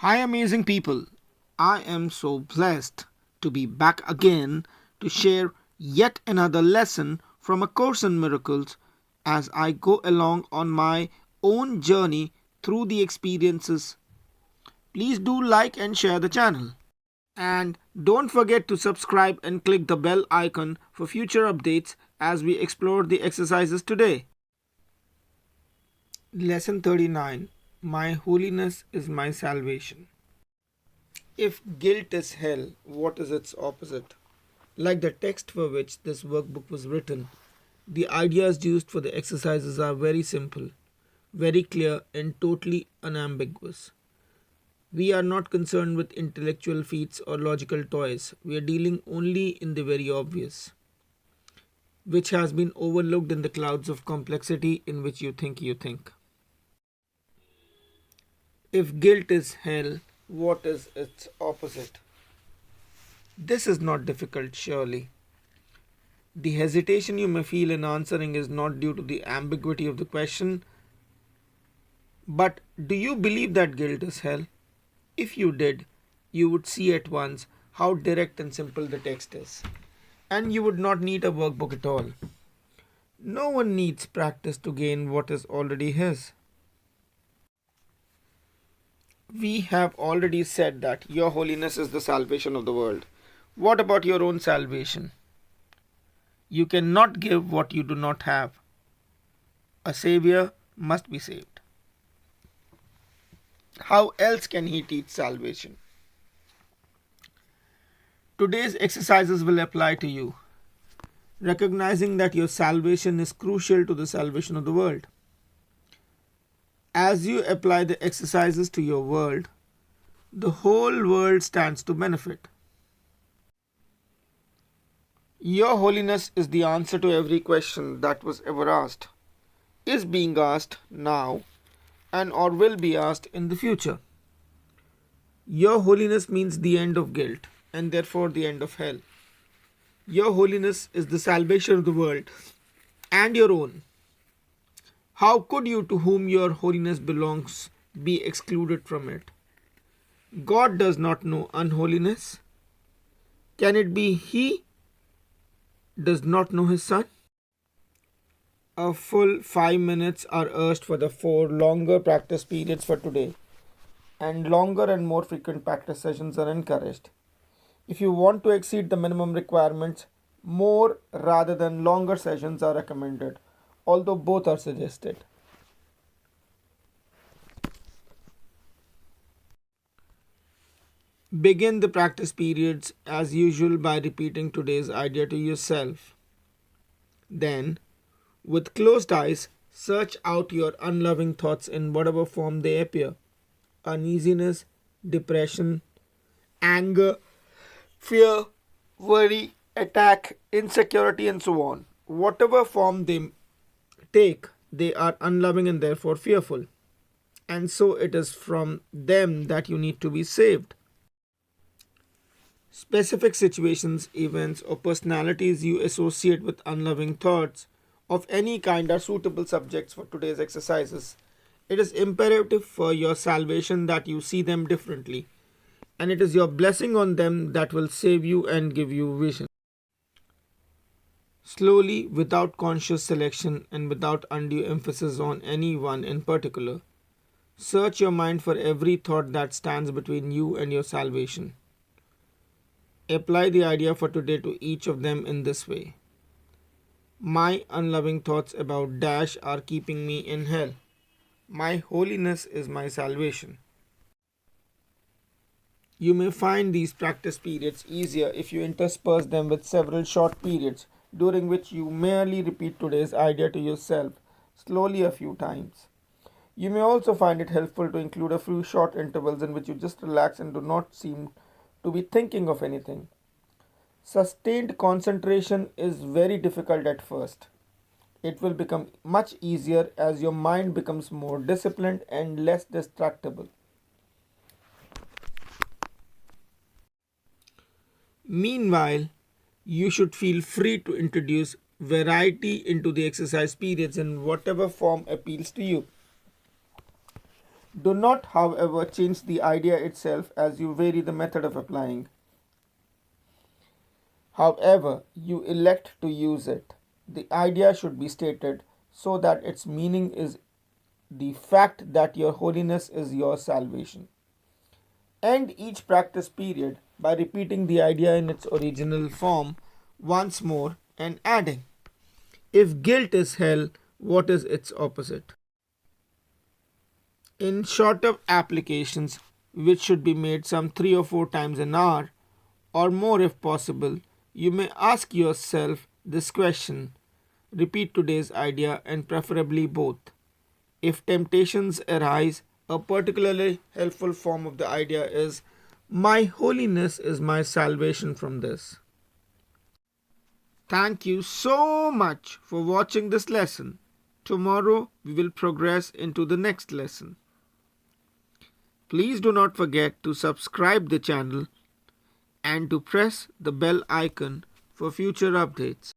Hi, amazing people. I am so blessed to be back again to share yet another lesson from A Course in Miracles as I go along on my own journey through the experiences. Please do like and share the channel. And don't forget to subscribe and click the bell icon for future updates as we explore the exercises today. Lesson 39. My holiness is my salvation. If guilt is hell, what is its opposite? Like the text for which this workbook was written, the ideas used for the exercises are very simple, very clear, and totally unambiguous. We are not concerned with intellectual feats or logical toys. We are dealing only in the very obvious, which has been overlooked in the clouds of complexity in which you think you think. If guilt is hell, what is its opposite? This is not difficult, surely. The hesitation you may feel in answering is not due to the ambiguity of the question, but do you believe that guilt is hell? If you did, you would see at once how direct and simple the text is, and you would not need a workbook at all. No one needs practice to gain what is already his. We have already said that your holiness is the salvation of the world. What about your own salvation? You cannot give what you do not have. A savior must be saved. How else can he teach salvation? Today's exercises will apply to you, recognizing that your salvation is crucial to the salvation of the world. As you apply the exercises to your world, the whole world stands to benefit. Your holiness is the answer to every question that was ever asked, is being asked now, and or will be asked in the future. Your holiness means the end of guilt, and therefore the end of hell. Your holiness is the salvation of the world, and your own. How could you, to whom your holiness belongs, be excluded from it? God does not know unholiness. Can it be He does not know His Son? A full 5 minutes are urged for the 4 longer practice periods for today, and longer and more frequent practice sessions are encouraged. If you want to exceed the minimum requirements, more rather than longer sessions are recommended, although both are suggested. Begin the practice periods as usual by repeating today's idea to yourself. Then, with closed eyes, search out your unloving thoughts in whatever form they appear: uneasiness, depression, anger, fear, worry, attack, insecurity, and so on. Whatever form they take, they are unloving and therefore fearful. And so it is from them that you need to be saved. Specific situations, events, or personalities you associate with unloving thoughts of any kind are suitable subjects for today's exercises. It is imperative for your salvation that you see them differently, and it is your blessing on them that will save you and give you vision. Slowly, without conscious selection and without undue emphasis on any one in particular, search your mind for every thought that stands between you and your salvation. Apply the idea for today to each of them in this way: my unloving thoughts about dash are keeping me in hell. My holiness is my salvation. You may find these practice periods easier if you intersperse them with several short periods during which you merely repeat today's idea to yourself slowly a few times. You may also find it helpful to include a few short intervals in which you just relax and do not seem to be thinking of anything. Sustained concentration is very difficult at first. It will become much easier as your mind becomes more disciplined and less distractible. Meanwhile, you should feel free to introduce variety into the exercise periods in whatever form appeals to you. Do not, however, change the idea itself as you vary the method of applying. However, you elect to use it. The idea should be stated so that its meaning is the fact that your holiness is your salvation. End each practice period by repeating the idea in its original form once more and adding, if guilt is hell, what is its opposite? In shorter applications, which should be made some 3 or 4 times an hour, or more if possible, you may ask yourself this question. Repeat today's idea and preferably both. If temptations arise, a particularly helpful form of the idea is, my holiness is my salvation from this. Thank you so much for watching this lesson. Tomorrow we will progress into the next lesson. Please do not forget to subscribe the channel and to press the bell icon for future updates.